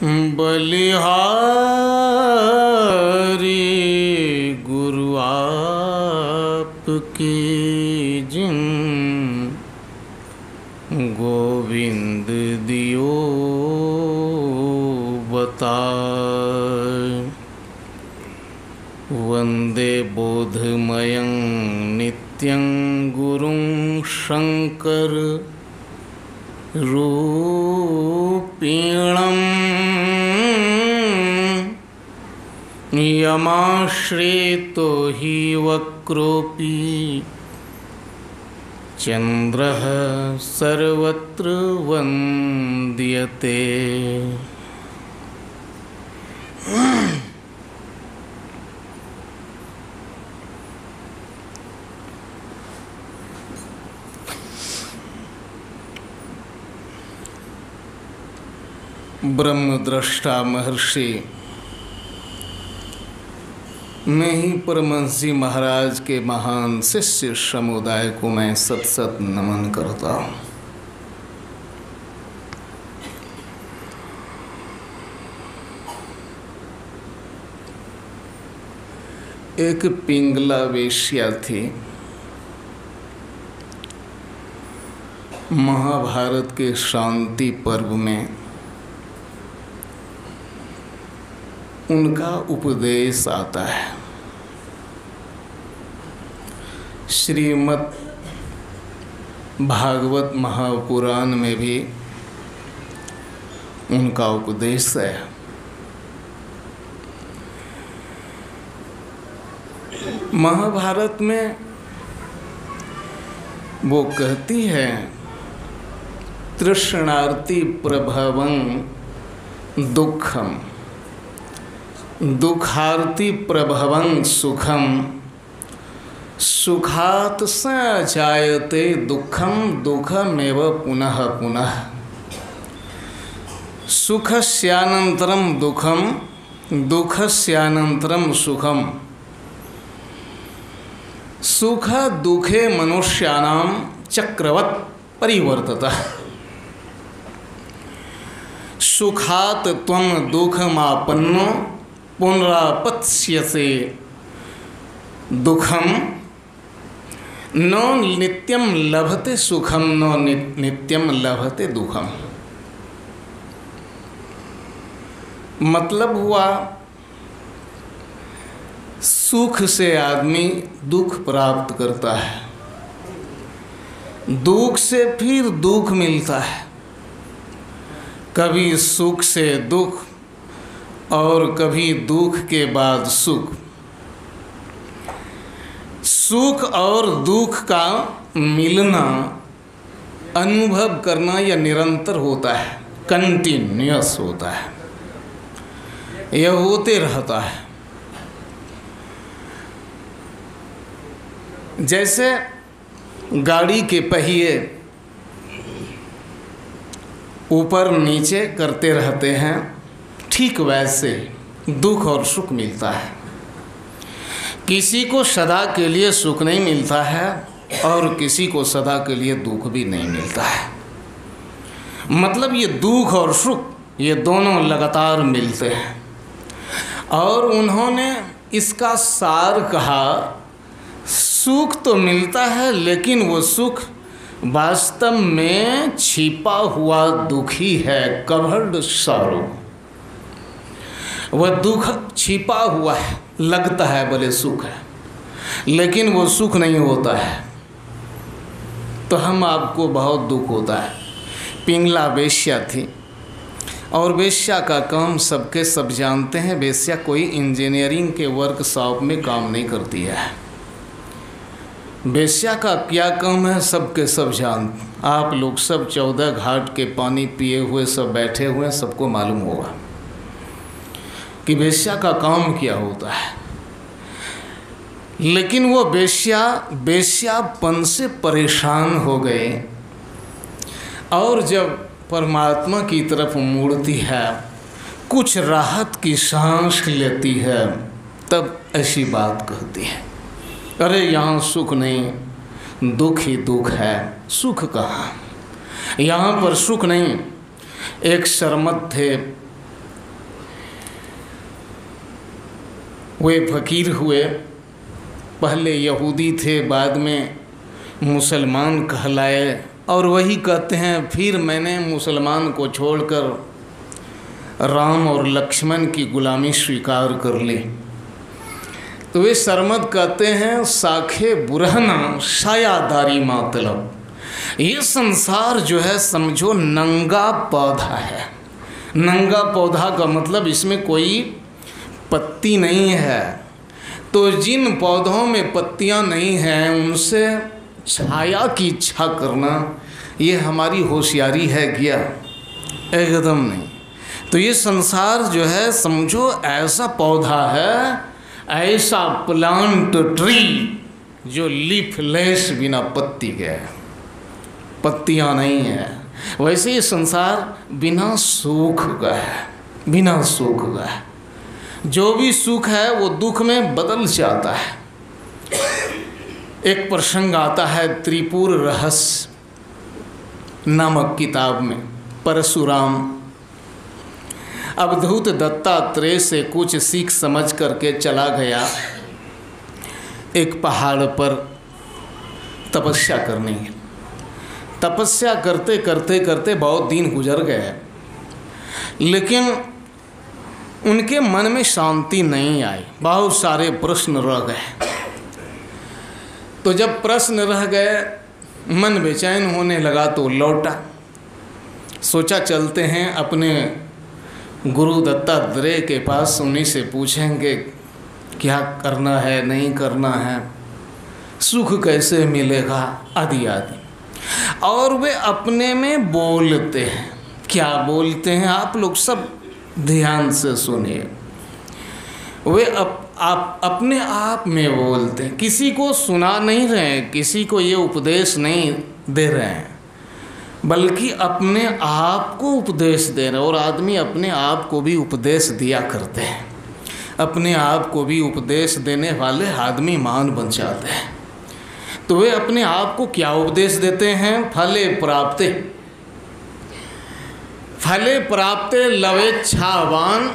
बलिहारी गुरु आपके जिन गोविंद दियो बताए। वंदे बोधमयं नित्यं गुरुं शंकर रूपिणम् यमाश्रितो हि वक्रोऽपि चन्द्रः सर्वत्र वन्द्यते। ब्रह्मद्रष्टा महर्षि मैं ही परमहंस जी महाराज के महान शिष्य समुदाय को मैं सत सत नमन करता हूँ। एक पिंगला वेश्या थी। महाभारत के शांति पर्व में उनका उपदेश आता है। श्रीमद् भागवत महापुराण में भी उनका उपदेश है। महाभारत में वो कहती है तृष्णार्ति प्रभवं दुखम दुखार्ति प्रभवं सुखम सुखात् स जायते दुखम दुखमेव पुनः पुनः। सुखस्यानन्तरं दुखम दुखस्यानन्तरं सुखम। सुख दुखे मनुष्याणां चक्रवत् परिवर्ततः। सुखात् त्वं दुखमापन्नो पुनरापत्स्यसे दुखम न नित्यं लभते सुखम न नित्यं लभते दुखम। मतलब हुआ सुख से आदमी दुख प्राप्त करता है, दुख से फिर दुख मिलता है। कभी सुख से दुख और कभी दुख के बाद सुख। सुख और दुख का मिलना अनुभव करना यह निरंतर होता है, कंटिन्यूअस होता है, यह होते रहता है। जैसे गाड़ी के पहिए ऊपर नीचे करते रहते हैं, ठीक वैसे दुख और सुख मिलता है। किसी को सदा के लिए सुख नहीं मिलता है और किसी को सदा के लिए दुख भी नहीं मिलता है। मतलब ये दुख और सुख ये दोनों लगातार मिलते हैं। और उन्होंने इसका सार कहा, सुख तो मिलता है लेकिन वो सुख वास्तव में छिपा हुआ दुख ही है, कवर्ड सॉरो। वह दुख छिपा हुआ है, लगता है भले सुख है लेकिन वो सुख नहीं होता है। तो हम आपको बहुत दुख होता है। पिंगला वेश्या थी और वेश्या का काम सबके सब जानते हैं। वेश्या कोई इंजीनियरिंग के वर्कशॉप में काम नहीं करती है। वेश्या का क्या काम है सबके सब जान। आप लोग सब 14 घाट के पानी पिए हुए सब बैठे हुए हैं, सबको मालूम होगा कि वेश्या का काम क्या होता है। लेकिन वो वेश्यापन से परेशान हो गए और जब परमात्मा की तरफ मुड़ती है, कुछ राहत की सांस लेती है, तब ऐसी बात कहती है, अरे यहाँ सुख नहीं, दुख ही दुख है। सुख कहाँ, यहाँ पर सुख नहीं। एक शर्मत थे, वे फकीर हुए, पहले यहूदी थे, बाद में मुसलमान कहलाए, और वही कहते हैं फिर मैंने मुसलमान को छोड़कर राम और लक्ष्मण की गुलामी स्वीकार कर ली। तो वे सरमद कहते हैं साखे बुरहना सायादारी मतलब, ये संसार जो है समझो नंगा पौधा है। नंगा पौधा का मतलब इसमें कोई पत्ती नहीं है, तो जिन पौधों में पत्तियां नहीं हैं उनसे छाया की इच्छा करना ये हमारी होशियारी है क्या? एकदम नहीं। तो ये संसार जो है समझो ऐसा पौधा है, ऐसा प्लांट ट्री जो लीफलेस बिना पत्ती के, पत्तियां नहीं है। वैसे ये संसार बिना सूख का है, बिना सूख का है। जो भी सुख है वो दुख में बदल जाता है। एक प्रसंग आता है त्रिपुर रहस्य नामक किताब में। परशुराम अवधूत दत्तात्रेय से कुछ सीख समझ करके चला गया एक पहाड़ पर तपस्या करने। तपस्या करते करते करते बहुत दिन गुजर गए, लेकिन उनके मन में शांति नहीं आई, बहुत सारे प्रश्न रह गए। तो जब प्रश्न रह गए, मन बेचैन होने लगा तो लौटा। सोचा चलते हैं अपने गुरु दत्तात्रेय के पास, उन्हीं से पूछेंगे क्या करना है, नहीं करना है, सुख कैसे मिलेगा, आदि आदि। और वे अपने में बोलते हैं। क्या बोलते हैं आप लोग सब ध्यान से सुनिए। वे आप अपने आप में बोलते हैं, किसी को सुना नहीं रहे हैं, किसी को ये उपदेश नहीं दे रहे हैं, बल्कि अपने आप को उपदेश दे रहे हैं। और आदमी अपने आप को भी उपदेश दिया करते हैं। अपने आप को भी उपदेश देने वाले आदमी मान बन जाते हैं। तो वे अपने आप को क्या उपदेश देते हैं? फले प्राप्ते, फले प्राप्ते लवेच्छावान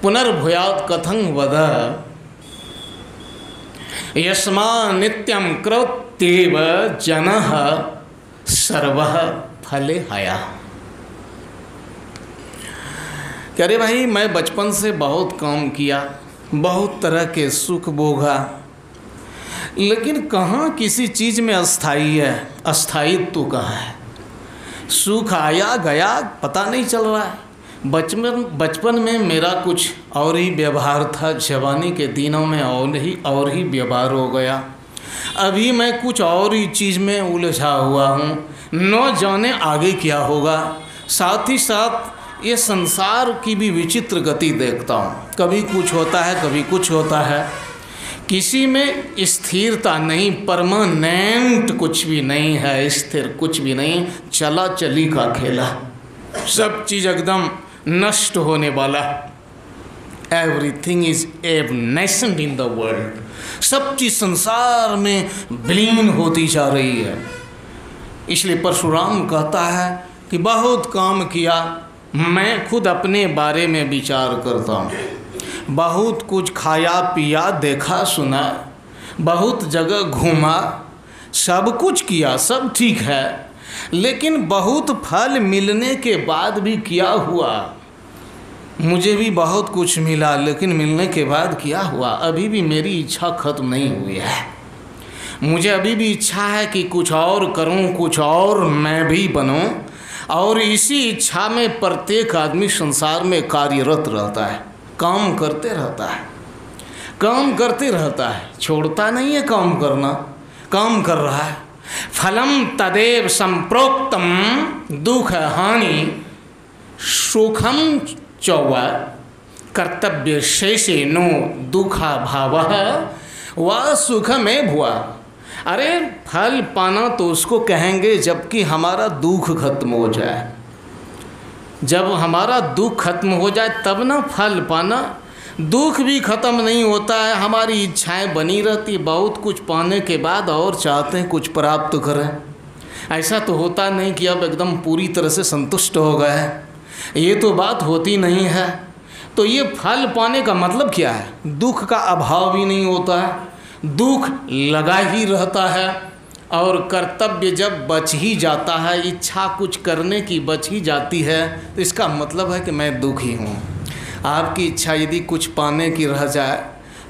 पुनर्भूयात् कथं वद यस्मा नित्यं कृत्येव जनः सर्वः फले हया। कह रहे भाई मैं बचपन से बहुत काम किया, बहुत तरह के सुख भोगा, लेकिन कहाँ किसी चीज़ में अस्थाई है, अस्थायित्व कहाँ है? सुख आया गया पता नहीं चल रहा है। बचपन में मेरा कुछ और ही व्यवहार था, जवानी के दिनों में और ही व्यवहार हो गया। अभी मैं कुछ और ही चीज़ में उलझा हुआ हूँ, न जाने आगे क्या होगा। साथ ही साथ ये संसार की भी विचित्र गति देखता हूँ, कभी कुछ होता है कभी कुछ होता है, किसी में स्थिरता नहीं, परमानेंट कुछ भी नहीं है, स्थिर कुछ भी नहीं, चला चली का खेला, सब चीज़ एकदम नष्ट होने वाला। Everything is evanescent in the world, सब चीज़ संसार में विलीन होती जा रही है। इसलिए परशुराम कहता है कि बहुत काम किया, मैं खुद अपने बारे में विचार करता हूँ, बहुत कुछ खाया पिया देखा सुना, बहुत जगह घूमा, सब कुछ किया, सब ठीक है, लेकिन बहुत फल मिलने के बाद भी क्या हुआ? मुझे भी बहुत कुछ मिला, लेकिन मिलने के बाद क्या हुआ? अभी भी मेरी इच्छा खत्म नहीं हुई है। मुझे अभी भी इच्छा है कि कुछ और करूं, कुछ और मैं भी बनूं, और इसी इच्छा में प्रत्येक आदमी संसार में कार्यरत रहता है, काम करते रहता है, काम करते रहता है, छोड़ता नहीं है काम करना, काम कर रहा है। फलम तदेव संप्रोक्तम दुख हानि सुखम चौव कर्तव्य शेषे नो दुखा भाव वह सुख में भुआ। अरे फल पाना तो उसको कहेंगे जबकि हमारा दुख खत्म हो जाए, जब हमारा दुख खत्म हो जाए तब ना फल पाना। दुख भी ख़त्म नहीं होता है, हमारी इच्छाएं बनी रहती, बहुत कुछ पाने के बाद और चाहते हैं कुछ प्राप्त करें। ऐसा तो होता नहीं कि अब एकदम पूरी तरह से संतुष्ट हो गए, ये तो बात होती नहीं है। तो ये फल पाने का मतलब क्या है? दुख का अभाव भी नहीं होता है, दुख लगा ही रहता है, और कर्तव्य जब बच ही जाता है, इच्छा कुछ करने की बच ही जाती है, तो इसका मतलब है कि मैं दुखी हूँ। आपकी इच्छा यदि कुछ पाने की रह जाए,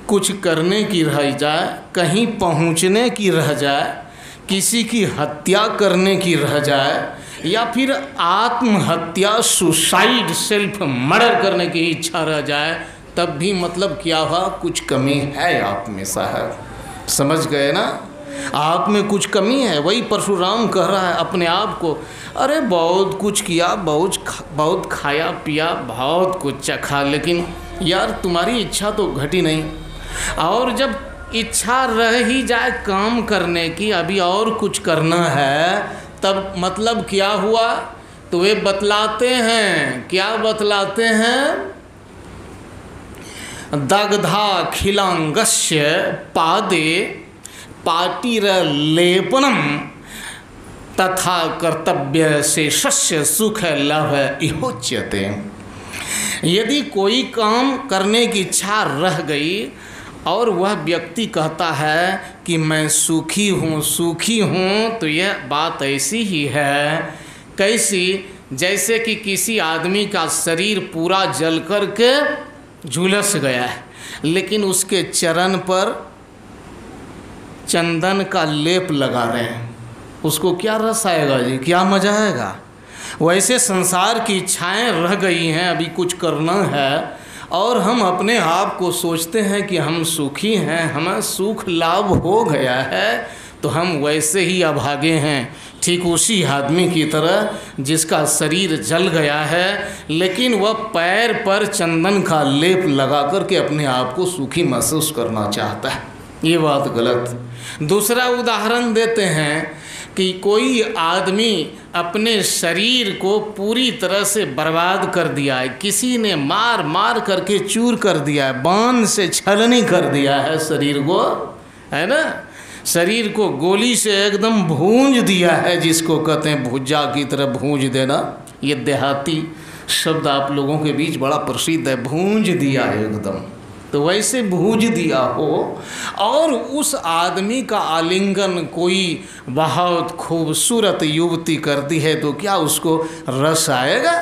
कुछ करने की रह जाए, कहीं पहुँचने की रह जाए, किसी की हत्या करने की रह जाए, या फिर आत्महत्या सुसाइड सेल्फ मर्डर करने की इच्छा रह जाए, तब भी मतलब क्या हुआ? कुछ कमी है आप में साहब। समझ गए ना? आप में कुछ कमी है। वही परशुराम कह रहा है अपने आप को, अरे बहुत कुछ किया, बहुत खाया पिया, बहुत कुछ चखा, लेकिन यार तुम्हारी इच्छा तो घटी नहीं। और जब इच्छा रह ही जाए काम करने की, अभी और कुछ करना है, तब मतलब क्या हुआ? तो वे बतलाते हैं, क्या बतलाते हैं? दग्धा खिलांगस्य पादे पाटिरलेपनम तथा कर्तव्य से शस्य सुख लभ इहोच्यते। यदि कोई काम करने की इच्छा रह गई और वह व्यक्ति कहता है कि मैं सुखी हूँ, तो यह बात ऐसी ही है, कैसी? जैसे कि किसी आदमी का शरीर पूरा जल कर के झुलस गया है, लेकिन उसके चरण पर चंदन का लेप लगा रहे हैं, उसको क्या रस आएगा जी? क्या मज़ा आएगा? वैसे संसार की इच्छाएं रह गई हैं, अभी कुछ करना है, और हम अपने आप को सोचते हैं कि हम सुखी हैं, हमें सुख लाभ हो गया है, तो हम वैसे ही अभागे हैं, ठीक उसी आदमी की तरह जिसका शरीर जल गया है, लेकिन वह पैर पर चंदन का लेप लगा करके अपने आप को सुखी महसूस करना चाहता है। ये बात गलत। दूसरा उदाहरण देते हैं कि कोई आदमी अपने शरीर को पूरी तरह से बर्बाद कर दिया है, किसी ने मार मार करके चूर कर दिया है, बाण से छलनी कर दिया है शरीर को, है ना? शरीर को गोली से एकदम भूंज दिया है, जिसको कहते हैं भुज्जा की तरह भूंज देना। ये देहाती शब्द आप लोगों के बीच बड़ा प्रसिद्ध है, भूंज दिया है एकदम। तो वैसे भूंज दिया हो और उस आदमी का आलिंगन कोई बहुत खूबसूरत युवती करती है, तो क्या उसको रस आएगा?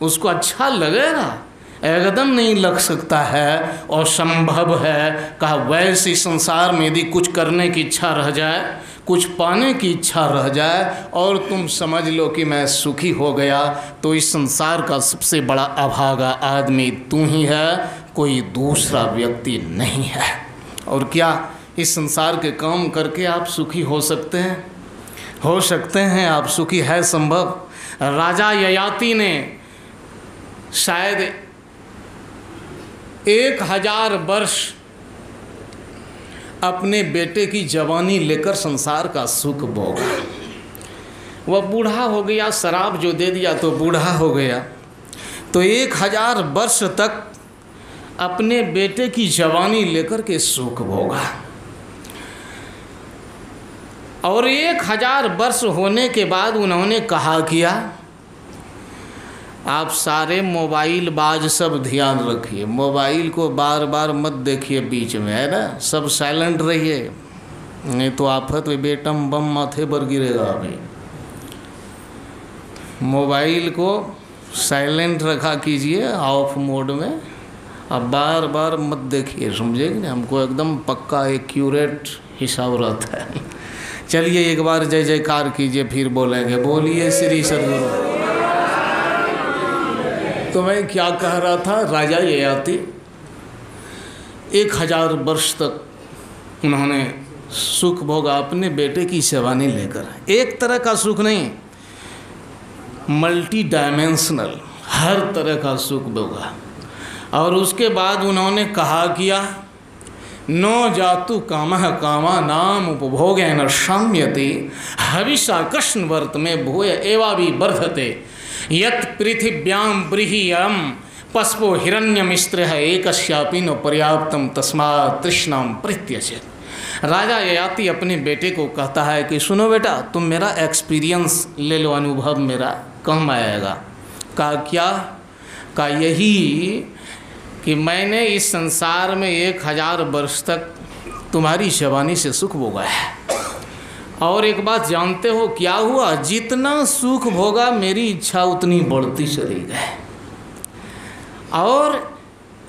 उसको अच्छा लगेगा? एकदम नहीं लग सकता है। और संभव है कहा वैसे संसार में यदि कुछ करने की इच्छा रह जाए, कुछ पाने की इच्छा रह जाए, और तुम समझ लो कि मैं सुखी हो गया, तो इस संसार का सबसे बड़ा अभागा आदमी तू ही है, कोई दूसरा व्यक्ति नहीं है। और क्या इस संसार के काम करके आप सुखी हो सकते हैं? हो सकते हैं आप सुखी? है संभव? राजा ययाति ने शायद 1000 वर्ष अपने बेटे की जवानी लेकर संसार का सुख भोगा। वह बूढ़ा हो गया, शराब जो दे दिया तो बूढ़ा हो गया, तो 1000 वर्ष तक अपने बेटे की जवानी लेकर के सुख भोगा। और 1000 वर्ष होने के बाद उन्होंने कहा किया, आप सारे मोबाइल बाज सब ध्यान रखिए, मोबाइल को बार बार मत देखिए बीच में, है ना? सब साइलेंट रहिए, नहीं तो आफत में बेटम बम माथे पर गिरेगा। अभी मोबाइल को साइलेंट रखा कीजिए, ऑफ मोड में, अब बार बार मत देखिए, समझे कि नहीं? हमको एकदम पक्का एक्यूरेट हिसाब रहता है। चलिए एक बार जय जयकार कीजिए, फिर बोलेंगे बोलिए श्री सद्गुरु। तो मैं क्या कह रहा था? राजा ययाति 1000 वर्ष तक उन्होंने सुख भोगा अपने बेटे की जवानी लेकर। एक तरह का सुख नहीं, मल्टी डायमेंशनल, हर तरह का सुख भोगा। और उसके बाद उन्होंने कहा किया, नो जातु कामः कामा नाम उपभोगेन शाम्यते हविषा कृष्ण वर्त में भूय एवा भी वर्धते यत् पृथिव्याम ब्रीहियम पस्पो हिरण्यमिस्त्र है एकस्यापि न पर्याप्तम तस्मात् तृष्णाम परित्यजेत्। राजा ययाति अपने बेटे को कहता है कि सुनो बेटा, तुम मेरा एक्सपीरियंस ले लो, अनुभव मेरा काम आएगा। कहा क्या? कहा यही कि मैंने इस संसार में 1000 वर्ष तक तुम्हारी जवानी से सुख भोगा है, और एक बात जानते हो क्या हुआ? जितना सुख भोगा मेरी इच्छा उतनी बढ़ती चली गई। और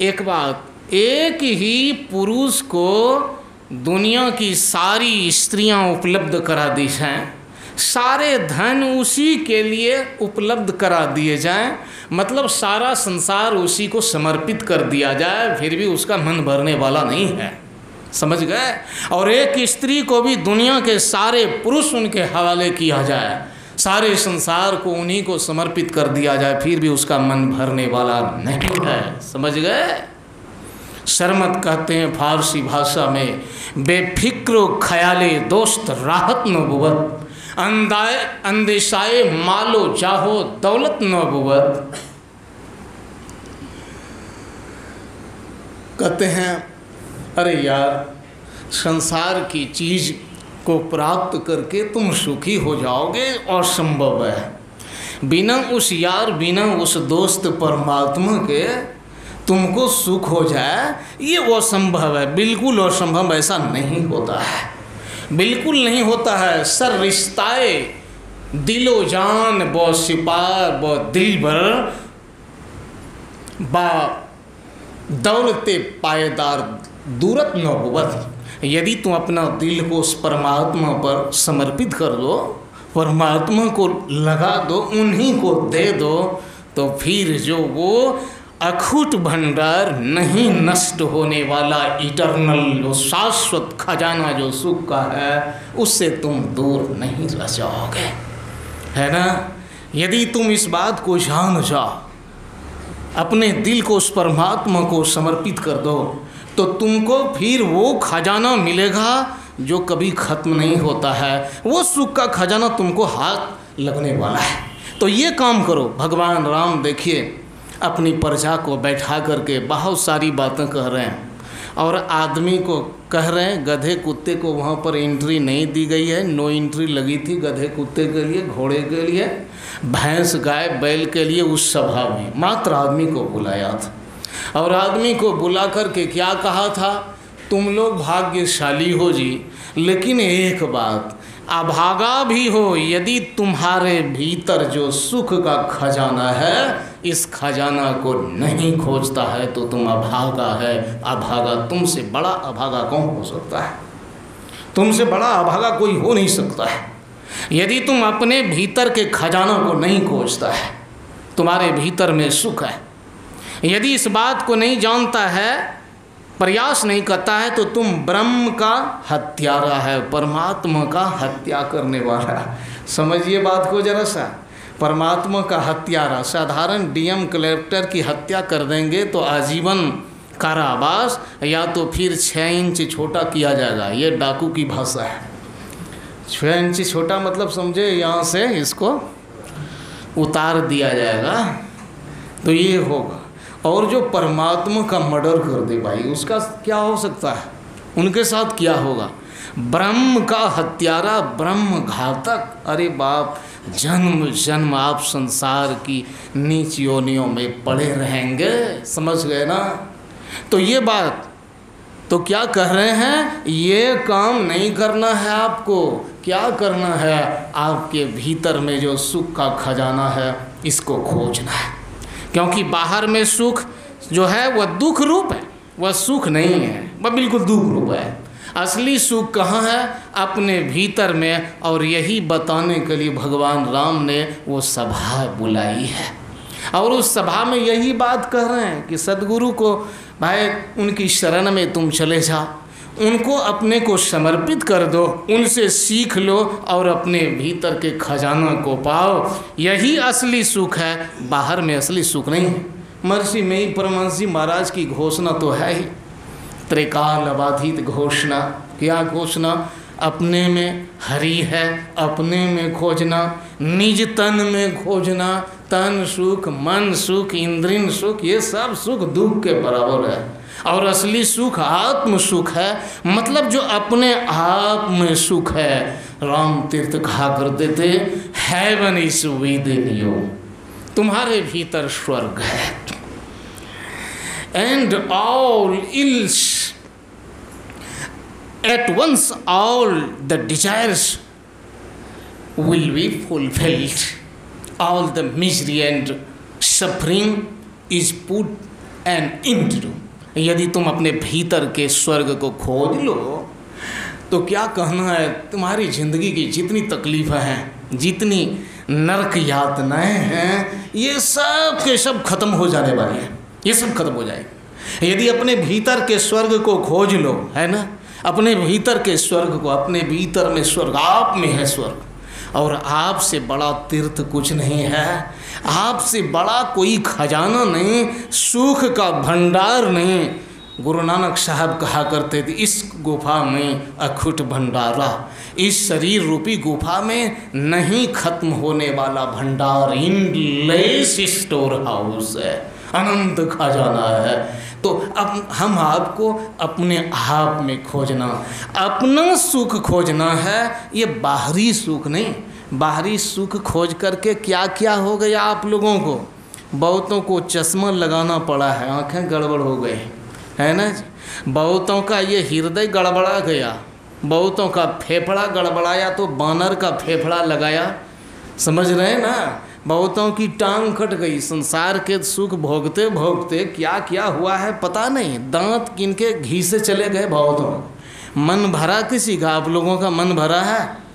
एक बात, एक ही पुरुष को दुनिया की सारी स्त्रियां उपलब्ध करा दी जाएं, सारे धन उसी के लिए उपलब्ध करा दिए जाएं, मतलब सारा संसार उसी को समर्पित कर दिया जाए, फिर भी उसका मन भरने वाला नहीं है। समझ गए? और एक स्त्री को भी दुनिया के सारे पुरुष उनके हवाले किया जाए, सारे संसार को उन्हीं को समर्पित कर दिया जाए, फिर भी उसका मन भरने वाला नहीं है। समझ गए? शर्मत कहते हैं फारसी भाषा में, बेफिक्र ख्याले दोस्त राहत न बुवत, अंदेशाए मालो चाहो दौलत न बुवत। कहते हैं अरे यार, संसार की चीज़ को प्राप्त करके तुम सुखी हो जाओगे और संभव है। बिना उस यार, बिना उस दोस्त परमात्मा के तुमको सुख हो जाए, ये असंभव है, बिल्कुल असंभव। ऐसा नहीं होता है, बिल्कुल नहीं होता है। सर रिश्ताए दिलो जान ब सिपार ब दिल भर बा दौलते पायदार दूरत न बुवत। यदि तुम अपना दिल को उस परमात्मा पर समर्पित कर दो, परमात्मा को लगा दो, उन्हीं को दे दो, तो फिर जो वो अखूट भंडार, नहीं नष्ट होने वाला इटर्नल, जो शाश्वत खजाना जो सुख का है, उससे तुम दूर नहीं रह जाओगे, है ना। यदि तुम इस बात को जान जाओ, अपने दिल को उस परमात्मा को समर्पित कर दो, तो तुमको फिर वो खजाना मिलेगा जो कभी ख़त्म नहीं होता है। वो सुख का खजाना तुमको हाथ लगने वाला है। तो ये काम करो। भगवान राम देखिए अपनी प्रजा को बैठा करके बहुत सारी बातें कह रहे हैं, और आदमी को कह रहे हैं, गधे कुत्ते को वहाँ पर एंट्री नहीं दी गई है, नो एंट्री लगी थी गधे कुत्ते के लिए, घोड़े के लिए, भैंस गाय बैल के लिए। उस सभा में मात्र आदमी को बुलाया था, और आदमी को बुला करके क्या कहा था? तुम लोग भाग्यशाली हो जी, लेकिन एक बात, अभागा भी हो, यदि तुम्हारे भीतर जो सुख का खजाना है, इस खजाना को नहीं खोजता है तो तुम अभागा है। अभागा, तुमसे बड़ा अभागा कौन हो सकता है? तुमसे बड़ा अभागा कोई हो नहीं सकता है। यदि तुम अपने भीतर के खजाना को नहीं खोजता है, तुम्हारे भीतर में सुख है, यदि इस बात को नहीं जानता है, प्रयास नहीं करता है, तो तुम ब्रह्म का हत्यारा है, परमात्मा का हत्या करने वाला। समझिए बात को जरा सा। परमात्मा का हत्यारा, साधारण डीएम कलेक्टर की हत्या कर देंगे तो आजीवन कारावास, या तो फिर 6 इंच छोटा किया जाएगा। ये डाकू की भाषा है। 6 इंच छोटा मतलब समझे, यहाँ से इसको उतार दिया जाएगा, तो ये होगा। और जो परमात्मा का मर्डर कर दे भाई, उसका क्या हो सकता है? उनके साथ क्या होगा? ब्रह्म का हत्यारा, ब्रह्म घातक। अरे बाप, जन्म जन्म आप संसार की नीच योनियों में पड़े रहेंगे। समझ गए ना? तो ये बात तो क्या कह रहे हैं? ये काम नहीं करना है आपको। क्या करना है? आपके भीतर में जो सुख का खजाना है, इसको खोजना है। क्योंकि बाहर में सुख जो है वह दुख रूप है, वह सुख नहीं है, वह बिल्कुल दुख रूप है। असली सुख कहाँ है? अपने भीतर में। और यही बताने के लिए भगवान राम ने वो सभा बुलाई है, और उस सभा में यही बात कह रहे हैं कि सद्गुरु को भाई उनकी शरण में तुम चले जाओ, उनको अपने को समर्पित कर दो, उनसे सीख लो और अपने भीतर के खजाना को पाओ। यही असली सुख है, बाहर में असली सुख नहीं है। महर्षि में ही परमहंस जी महाराज की घोषणा तो है ही, त्रिकाल अबाधित घोषणा। क्या घोषणा? अपने में हरि है, अपने में खोजना, निज तन में खोजना। तन सुख, मन सुख, इंद्रिय सुख, ये सब सुख दुख के बराबर है। और असली सुख आत्म सुख है, मतलब जो अपने आप में सुख है। राम तीर्थ कहा करते थे, heaven is with in you, तुम्हारे भीतर स्वर्ग है। and all ills. At once all the desires will be fulfilled. All the misery and suffering is put an end to. यदि तुम अपने भीतर के स्वर्ग को खोज लो तो क्या कहना है, तुम्हारी ज़िंदगी की जितनी तकलीफ़ें हैं, जितनी नरक यातनाएं हैं, ये सब के सब खत्म हो जाने वाली हैं, ये सब खत्म हो जाएगी। यदि अपने भीतर के स्वर्ग को खोज लो, है ना, अपने भीतर के स्वर्ग को, अपने भीतर में स्वर्ग, आप में है स्वर्ग, और आपसे बड़ा तीर्थ कुछ नहीं है, आपसे बड़ा कोई खजाना नहीं, सुख का भंडार नहीं। गुरु नानक साहब कहा करते थे, इस गुफा में अखुट भंडारा, इस शरीर रूपी गुफा में नहीं खत्म होने वाला भंडार, इनलेस स्टोर हाउस है, अनंत खजाना है। तो अब हम आपको अपने आप में खोजना, अपना सुख खोजना है, ये बाहरी सुख नहीं। बाहरी सुख खोज करके क्या क्या हो गया आप लोगों को, बहुतों को चश्मा लगाना पड़ा है, आंखें गड़बड़ हो गई, है ना जी। बहुतों का ये हृदय गड़बड़ा गया, बहुतों का फेफड़ा गड़बड़ाया तो बानर का फेफड़ा लगाया, समझ रहे हैं ना। बहुतों की टांग कट गई, संसार के सुख भोगते भोगते क्या क्या हुआ है पता नहीं, दांत किनके घी से चले गए बहुतों। मन भरा किसी का, आप लोगों का मन भरा है?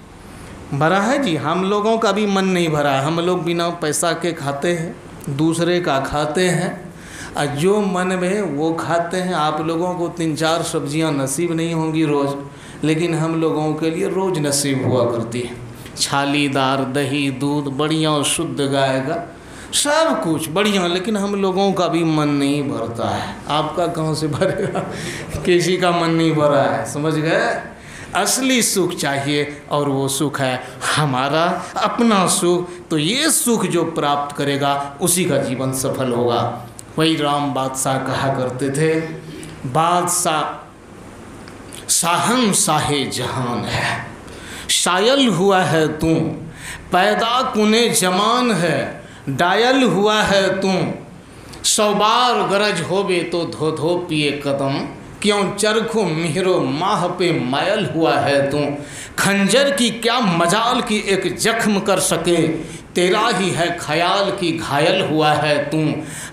भरा है जी। हम लोगों का भी मन नहीं भरा है, हम लोग बिना पैसा के खाते हैं, दूसरे का खाते हैं, और जो मन में वो खाते हैं। आप लोगों को 3-4 सब्जियां नसीब नहीं होंगी रोज़, लेकिन हम लोगों के लिए रोज़ नसीब हुआ करती है। छालीदार दही दूध बढ़िया शुद्ध गाय का सब कुछ बढ़िया, लेकिन हम लोगों का भी मन नहीं भरता है। आपका कहाँ से भरेगा, किसी का मन नहीं भरा है, समझ गए। असली सुख चाहिए, और वो सुख है हमारा अपना सुख। तो ये सुख जो प्राप्त करेगा उसी का जीवन सफल होगा। वही राम बादशाह कहा करते थे, बादशाह शाहनशाहे जहान है, शायल हुआ है तू, पैदा कुने जमान है, डायल हुआ है तू, 100 बार गरज होबे तो धो धो पिए कदम, क्यों चरखो मिहरो माह पे मायल हुआ है तू, खंजर की क्या मजाल की एक जख्म कर सके, तेरा ही है ख्याल की घायल हुआ है तू,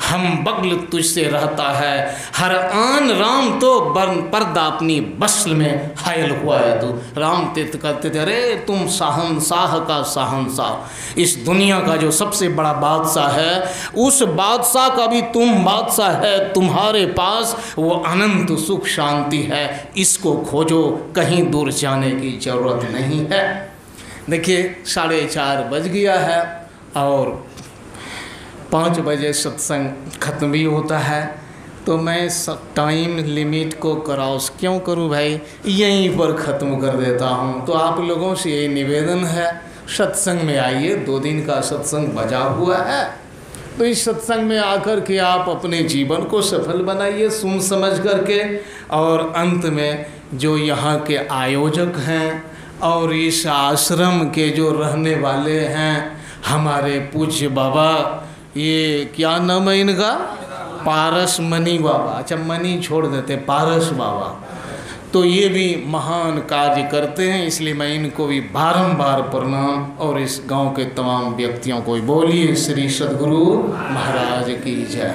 हम बगल तुझसे रहता है हर आन, राम तो पर्दा अपनी बस्ल में हायल हुआ है तू। राम तीर्थ कहते थे, अरे तुम शाहनशाह का शाहनशाह, इस दुनिया का जो सबसे बड़ा बादशाह है, उस बादशाह का भी तुम बादशाह है, तुम्हारे पास वो अनंत सुख शांति है, इसको खोजो, कहीं दूर जाने की ज़रूरत नहीं है। देखिए 4:30 बज गया है और 5 बजे सत्संग खत्म भी होता है, तो मैं टाइम लिमिट को क्रॉस क्यों करूं भाई, यहीं पर ख़त्म कर देता हूं। तो आप लोगों से यही निवेदन है, सत्संग में आइए, 2 दिन का सत्संग बजा हुआ है, तो इस सत्संग में आकर के आप अपने जीवन को सफल बनाइए सुन समझ करके। और अंत में जो यहाँ के आयोजक हैं और इस आश्रम के जो रहने वाले हैं, हमारे पूज्य बाबा, ये क्या नाम है इनका, पारस मनी बाबा, अच्छा मनी छोड़ देते, पारस बाबा, तो ये भी महान कार्य करते हैं, इसलिए मैं इनको भी बारंबार प्रणाम, और इस गांव के तमाम व्यक्तियों को बोलिए श्री सद्गुरु महाराज की जय।